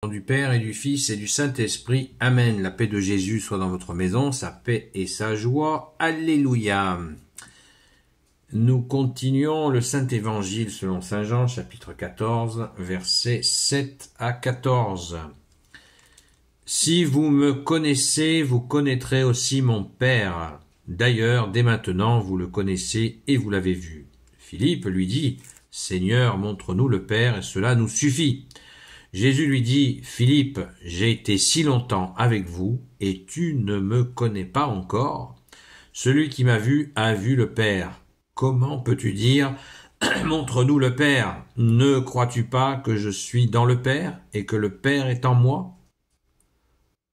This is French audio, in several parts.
Au nom du Père et du Fils et du Saint-Esprit. Amen. La paix de Jésus soit dans votre maison, sa paix et sa joie. Alléluia. Nous continuons le Saint-Évangile selon Saint Jean, chapitre 14, versets 7 à 14. Si vous me connaissez, vous connaîtrez aussi mon Père. D'ailleurs, dès maintenant, vous le connaissez et vous l'avez vu. Philippe lui dit, « Seigneur, montre-nous le Père, et cela nous suffit. » Jésus lui dit, « Philippe, j'ai été si longtemps avec vous, et tu ne me connais pas encore. Celui qui m'a vu a vu le Père. Comment peux-tu dire, « Montre-nous le Père » Ne crois-tu pas que je suis dans le Père, et que le Père est en moi ?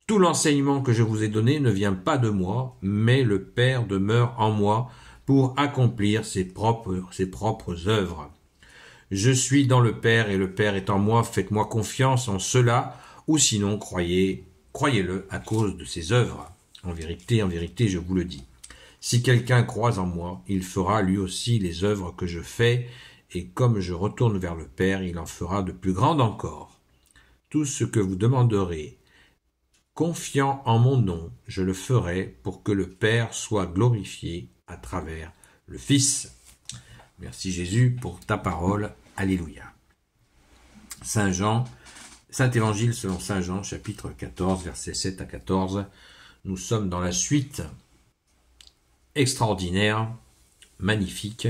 Tout l'enseignement que je vous ai donné ne vient pas de moi, mais le Père demeure en moi pour accomplir ses propres œuvres. Je suis dans le Père et le Père est en moi, faites-moi confiance en cela, ou sinon croyez-le à cause de ses œuvres. En vérité, je vous le dis. Si quelqu'un croit en moi, il fera lui aussi les œuvres que je fais, et comme je retourne vers le Père, il en fera de plus grandes encore. Tout ce que vous demanderez, confiant en mon nom, je le ferai pour que le Père soit glorifié à travers le Fils. Merci Jésus pour ta parole. Alléluia. Saint-Évangile selon Saint Jean, chapitre 14, versets 7 à 14. Nous sommes dans la suite extraordinaire, magnifique,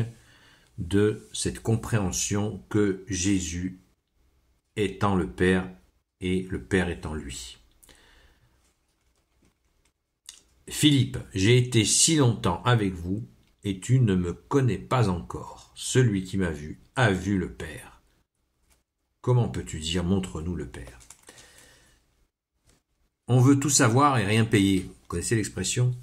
de cette compréhension que Jésus étant le Père et le Père étant lui. Philippe, j'ai été si longtemps avec vous, et tu ne me connais pas encore. Celui qui m'a vu a vu le Père. Comment peux-tu dire, montre-nous le Père? On veut tout savoir et rien payer. Vous connaissez l'expression?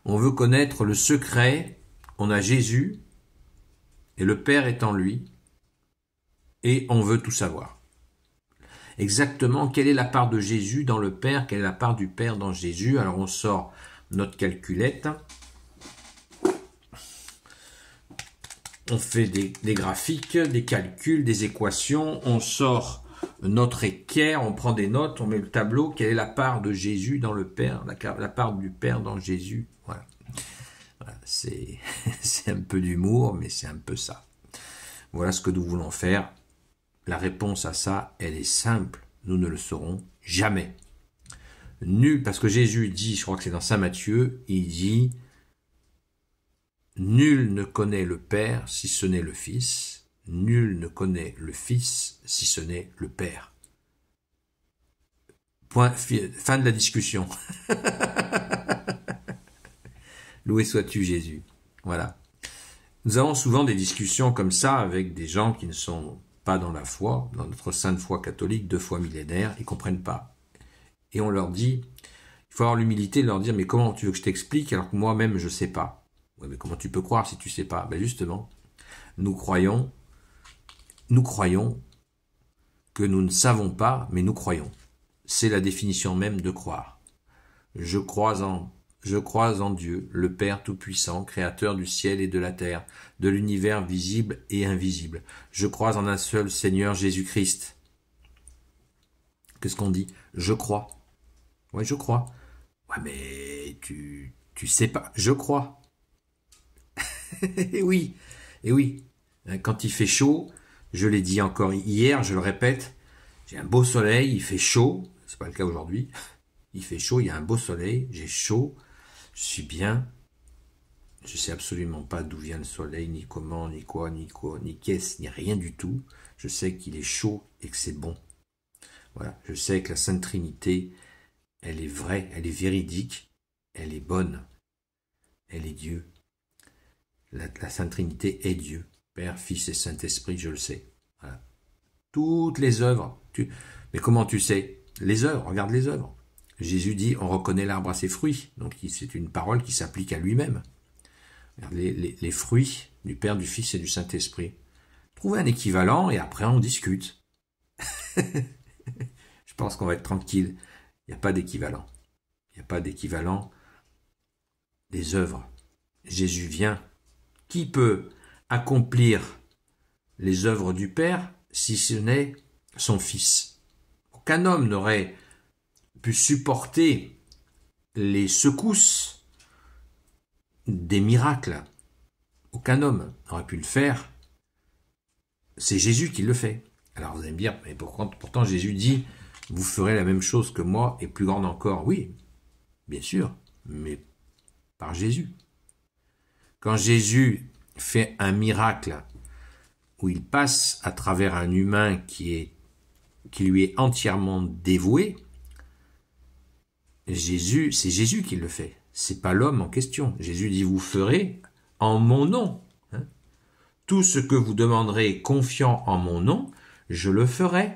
On veut connaître le secret. On a Jésus, et le Père est en lui, et on veut tout savoir. Exactement, quelle est la part de Jésus dans le Père? Quelle est la part du Père dans Jésus? Alors on sort notre calculette, on fait des graphiques, des calculs, des équations, on sort notre équerre, on prend des notes, on met le tableau, quelle est la part de Jésus dans le Père, la part du Père dans Jésus, voilà. C'est un peu d'humour, mais c'est un peu ça. Voilà ce que nous voulons faire. La réponse à ça, elle est simple, nous ne le saurons jamais. Nul, parce que Jésus dit, je crois que c'est dans Saint Matthieu, il dit « Nul ne connaît le Père si ce n'est le Fils, nul ne connaît le Fils si ce n'est le Père. » Fin de la discussion. Loué sois-tu Jésus. Voilà. Nous avons souvent des discussions comme ça avec des gens qui ne sont pas dans la foi, dans notre sainte foi catholique, 2 fois millénaire, ils ne comprennent pas. Et on leur dit, il faut avoir l'humilité de leur dire, mais comment tu veux que je t'explique alors que moi-même je ne sais pas? Ouais, mais comment tu peux croire si tu ne sais pas? Ben justement, nous croyons que nous ne savons pas, mais nous croyons. C'est la définition même de croire. Je crois en Dieu, le Père Tout-Puissant, Créateur du ciel et de la terre, de l'univers visible et invisible. Je crois en un seul Seigneur Jésus-Christ. Qu'est-ce qu'on dit? Je crois. Ouais, je crois. Ouais, mais tu sais pas. Je crois. Et oui. Quand il fait chaud, je l'ai dit encore hier, je le répète, j'ai un beau soleil, il fait chaud. C'est pas le cas aujourd'hui. Il fait chaud, il y a un beau soleil, j'ai chaud, je suis bien. Je sais absolument pas d'où vient le soleil, ni comment, ni quoi, ni qu'est-ce, ni rien du tout. Je sais qu'il est chaud et que c'est bon. Voilà, je sais que la Sainte Trinité, elle est vraie, elle est véridique, elle est bonne, elle est Dieu. La Sainte Trinité est Dieu, Père, Fils et Saint-Esprit, je le sais. Voilà. Toutes les œuvres. Mais comment tu sais? Les œuvres, regarde les œuvres. Jésus dit, on reconnaît l'arbre à ses fruits. Donc c'est une parole qui s'applique à lui-même. Les fruits du Père, du Fils et du Saint-Esprit. Trouvez un équivalent et après on discute. Je pense qu'on va être tranquille. Il n'y a pas d'équivalent. Il n'y a pas d'équivalent des œuvres. Jésus vient. Qui peut accomplir les œuvres du Père si ce n'est son Fils. Aucun homme n'aurait pu supporter les secousses des miracles. Aucun homme n'aurait pu le faire. C'est Jésus qui le fait. Alors vous allez me dire, mais pourtant Jésus dit, vous ferez la même chose que moi et plus grande encore. Oui, bien sûr, mais par Jésus. Quand Jésus fait un miracle où il passe à travers un humain qui lui est entièrement dévoué, c'est Jésus qui le fait. C'est pas l'homme en question. Jésus dit, vous ferez en mon nom. Tout ce que vous demanderez confiant en mon nom, je le ferai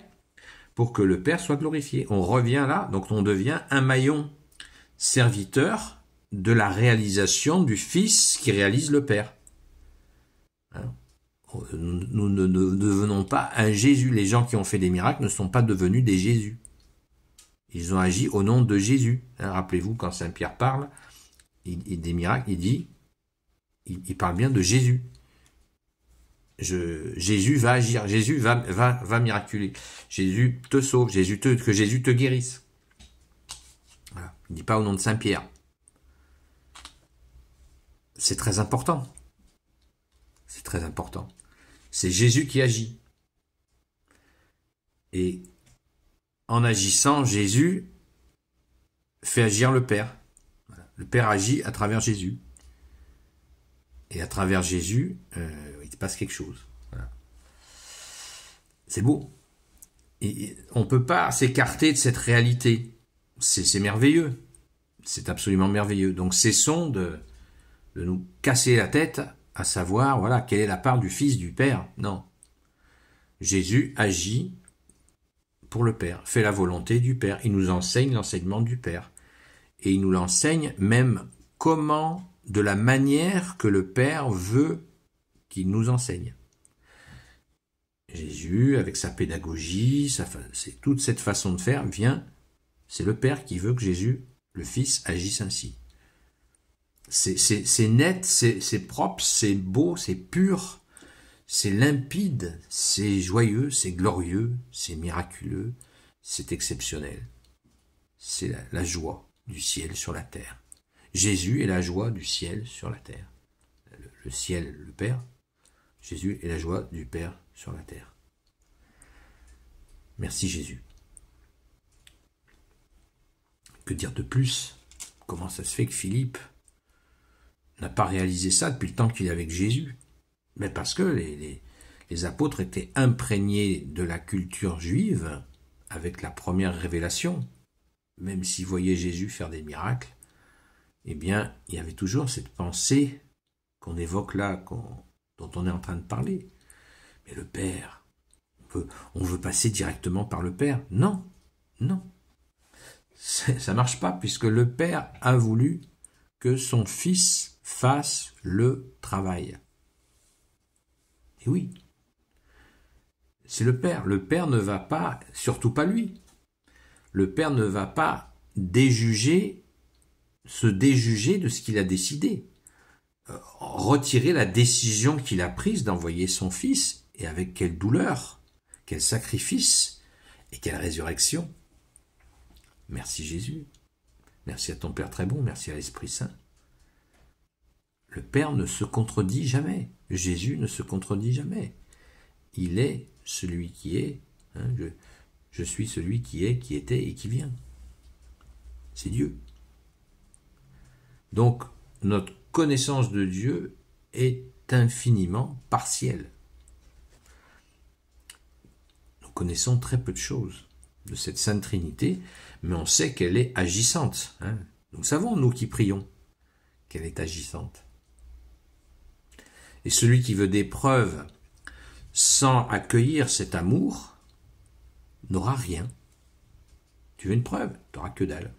pour que le Père soit glorifié. On revient là, donc on devient un maillon serviteur de la réalisation du Fils qui réalise le Père. Nous ne devenons pas un Jésus. Les gens qui ont fait des miracles ne sont pas devenus des Jésus. Ils ont agi au nom de Jésus. Rappelez-vous, quand Saint Pierre parle, des miracles, il parle bien de Jésus. Jésus va agir, Jésus va miraculer. Jésus te sauve, que Jésus te guérisse. Voilà. Il ne dit pas au nom de Saint Pierre. C'est très important. C'est très important. C'est Jésus qui agit. Et en agissant, Jésus fait agir le Père. Voilà. Le Père agit à travers Jésus. Et à travers Jésus, il se passe quelque chose. Voilà. C'est beau. Et on ne peut pas s'écarter de cette réalité. C'est merveilleux. C'est absolument merveilleux. Donc cessons de nous casser la tête à savoir, voilà, quelle est la part du Fils du Père. Non. Jésus agit pour le Père, fait la volonté du Père. Il nous enseigne l'enseignement du Père. Et il nous l'enseigne même comment, de la manière que le Père veut qu'il nous enseigne. Jésus, avec sa pédagogie, c'est toute cette façon de faire, c'est le Père qui veut que Jésus, le Fils, agisse ainsi. C'est net, c'est propre, c'est beau, c'est pur, c'est limpide, c'est joyeux, c'est glorieux, c'est miraculeux, c'est exceptionnel. C'est la joie du ciel sur la terre. Jésus est la joie du ciel sur la terre. Le ciel, le Père. Jésus est la joie du Père sur la terre. Merci Jésus. Que dire de plus? Comment ça se fait que Philippe n'a pas réalisé ça depuis le temps qu'il est avec Jésus? Mais parce que les apôtres étaient imprégnés de la culture juive avec la première révélation. Même s'ils voyaient Jésus faire des miracles, eh bien, il y avait toujours cette pensée qu'on évoque là, dont on est en train de parler. Mais le Père, on veut passer directement par le Père. Non, non. Ça marche pas, puisque le Père a voulu que son Fils fasse le travail. Et oui, c'est le Père. Le Père ne va pas, surtout pas lui, le Père ne va pas se déjuger de ce qu'il a décidé. Retirer la décision qu'il a prise d'envoyer son Fils, et avec quelle douleur, quel sacrifice, et quelle résurrection. Merci Jésus. Merci à ton Père très bon, merci à l'Esprit Saint. Le Père ne se contredit jamais. Jésus ne se contredit jamais. Il est celui qui est. Je suis celui qui est, qui était et qui vient. C'est Dieu. Donc, notre connaissance de Dieu est infiniment partielle. Nous connaissons très peu de choses de cette Sainte Trinité, mais on sait qu'elle est agissante. Nous savons, nous qui prions, qu'elle est agissante. Et celui qui veut des preuves sans accueillir cet amour n'aura rien. Tu veux une preuve? Tu n'auras que dalle.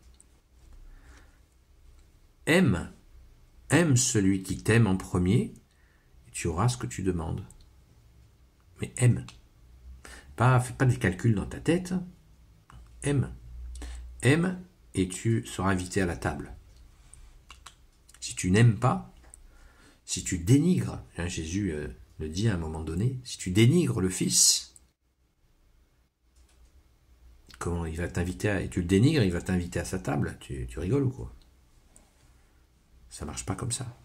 Aime celui qui t'aime en premier, et tu auras ce que tu demandes. Mais aime. Fais pas des calculs dans ta tête. Aime. Aime et tu seras invité à la table. Si tu n'aimes pas, si tu dénigres, Jésus le dit à un moment donné, si tu dénigres le Fils, Comment il va t'inviter et tu le dénigres, il va t'inviter à sa table. Tu rigoles ou quoi? Ça marche pas comme ça.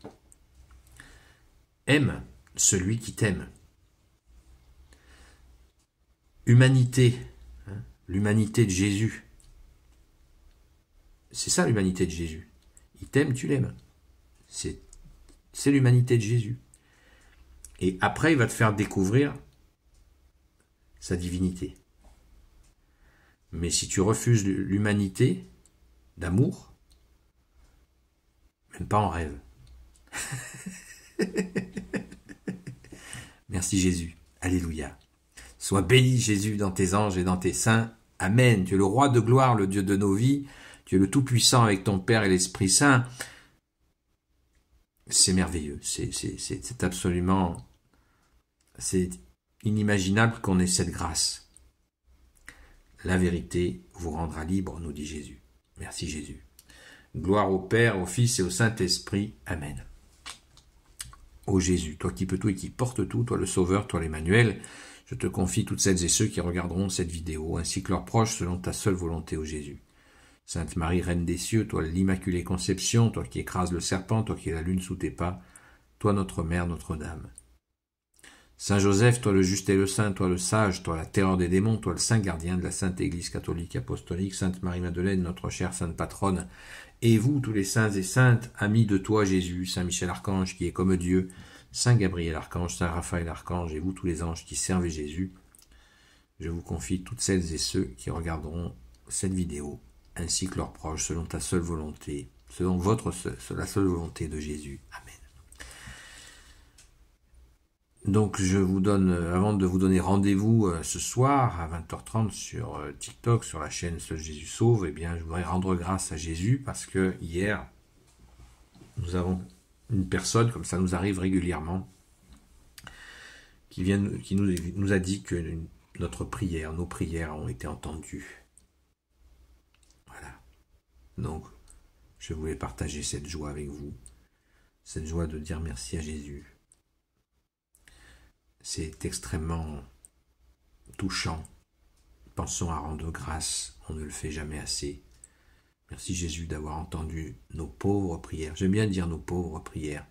Aime celui qui t'aime. Humanité, hein, l'humanité de Jésus. C'est ça l'humanité de Jésus. Il t'aime, tu l'aimes. C'est l'humanité de Jésus. Et après, il va te faire découvrir sa divinité. Mais si tu refuses l'humanité d'amour, même pas en rêve. Merci Jésus. Alléluia. Sois béni Jésus dans tes anges et dans tes saints. Amen. Tu es le roi de gloire, le Dieu de nos vies. Tu es le Tout-Puissant avec ton Père et l'Esprit Saint. C'est merveilleux. C'est absolument... C'est inimaginable qu'on ait cette grâce. La vérité vous rendra libre, nous dit Jésus. Merci Jésus. Gloire au Père, au Fils et au Saint-Esprit. Amen. Ô Jésus, toi qui peux tout et qui portes tout, toi le Sauveur, toi l'Emmanuel, je te confie toutes celles et ceux qui regarderont cette vidéo, ainsi que leurs proches, selon ta seule volonté, ô Jésus. Sainte Marie, Reine des cieux, toi l'Immaculée Conception, toi qui écrases le serpent, toi qui es la lune sous tes pas, toi notre Mère, Notre-Dame. Saint Joseph, toi le juste et le saint, toi le sage, toi la terreur des démons, toi le saint gardien de la Sainte Église catholique apostolique, Sainte Marie-Madeleine, notre chère Sainte Patronne, et vous, tous les saints et saintes, amis de toi, Jésus, Saint Michel Archange, qui est comme Dieu, Saint Gabriel Archange, Saint Raphaël Archange, et vous, tous les anges qui servent Jésus, je vous confie toutes celles et ceux qui regarderont cette vidéo, ainsi que leurs proches, selon ta seule volonté, selon la seule volonté de Jésus. Amen. Donc je vous donne, avant de vous donner rendez-vous ce soir à 20h30 sur TikTok, sur la chaîne Seul Jésus Sauve, eh bien je voudrais rendre grâce à Jésus parce que hier, nous avons une personne, comme ça nous arrive régulièrement, qui nous a dit que nos prières ont été entendues. Voilà. Donc, je voulais partager cette joie avec vous, cette joie de dire merci à Jésus. C'est extrêmement touchant. Pensons à rendre grâce, on ne le fait jamais assez. Merci Jésus d'avoir entendu nos pauvres prières. J'aime bien dire nos pauvres prières.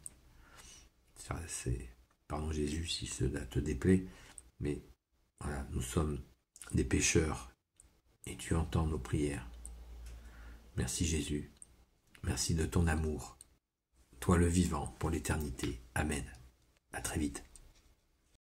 Pardon Jésus si cela te déplaît, mais voilà, nous sommes des pécheurs et tu entends nos prières. Merci Jésus. Merci de ton amour. Toi le vivant pour l'éternité. Amen. À très vite.